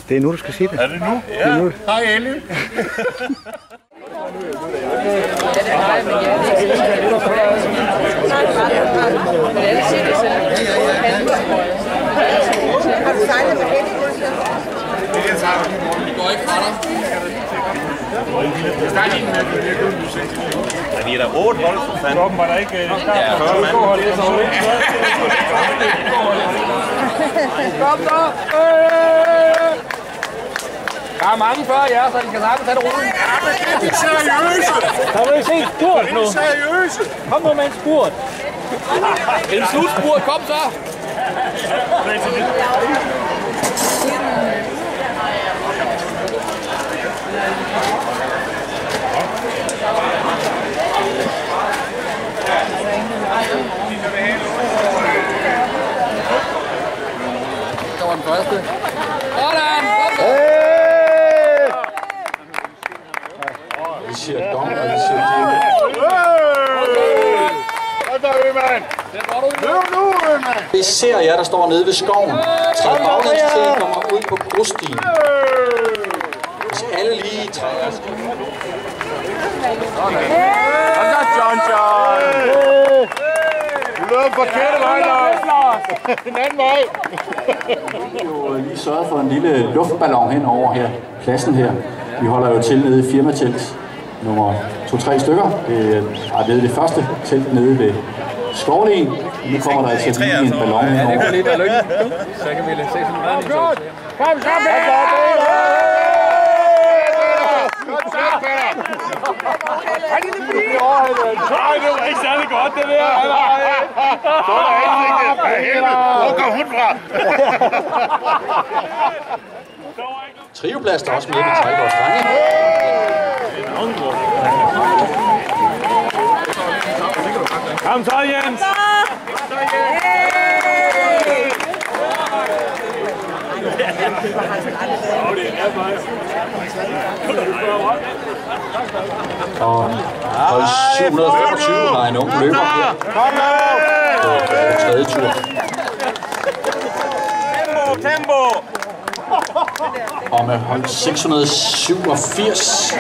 Det er nu, du skal sige det. Er det nu? Ja. Det er nu. Hej, Ellie. Vi er der 8 hold for fanden. Kroppen var der ikke... Ja, 40 mand. Kom så! Der er mange før jer, så de kan sagtens tage det roligt. De er seriøse! Har du ikke set spurt nu? De er seriøse! Kom nu med en spurt. En slutspurt, kom så! Der var den første. Sådan! Vi siger dom, og vi siger djævel. Vi ser jer, der står nede ved skoven. Træd baglæns til, I kommer ud på grusstien. Hvis alle lige træder. John! Du løber forkerte vej, Lars! Den anden vej! Vi har jo lige sørget for en lille luftballon henover her, pladsen her. Vi holder jo til nede i firmatelt nummer 2-3 stykker. Det er ved det første telt nede ved Skovlien. Nu kommer der altså lige en ballon henover. Det kan lige være lykke. Så kan vi lægge 600 redning. Kom så, Peter! Nej, det var ikke særlig godt, det der. Så er der ikke det. Hvor kom hun fra? Trioplast er også med med Trelleborg Strenge. Kom så, Jens! Og hold 725 har en ung løber her. På tredje tur. Tempo! Og med hold 687.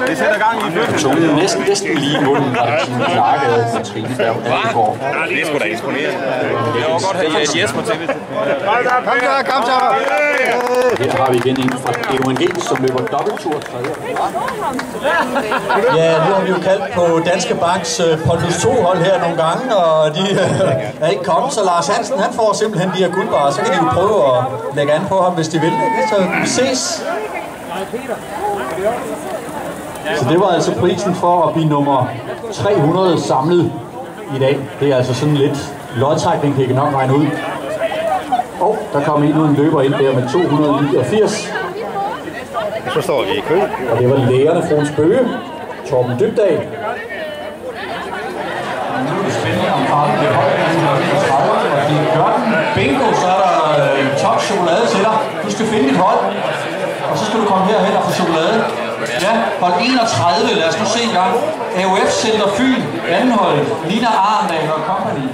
Det sætter gang i løbet. Tungen næsten lige i munden, var det Tine Klargade fra Trine Berg Allegård. Det er sgu da imponerende. Jeg var godt have Jesper til. Kom så! Her har vi igen en fra EUNG, som løber dobbelttur tredje. Ja, nu har vi jo kaldt på Danske Banks Pondus 2-hold her nogle gange, og de er ikke kommet, så Lars Hansen han får simpelthen de her guldbarer, så kan de jo prøve at lægge an på ham, hvis de vil. Så vi ses. Så det var altså prisen for at blive nummer 300 samlet i dag. Det er altså sådan lidt lodtrækning, kan I nok regne ud. Og der kom endnu en løber ind der med 289. Så står vi i kø. Og det var lægerne Frons Bøge, Torben Dybdal. Nu er det spændende om farven bliver højt, og de gør den. Bingo, så er der top chokolade til dig. Du skal finde dit hold, og så skal du komme herhen og få chokolade. Ja, hold 31, lad os nu se en gang. AOF Center Fyn, anden hold, Nina Arendal og Company.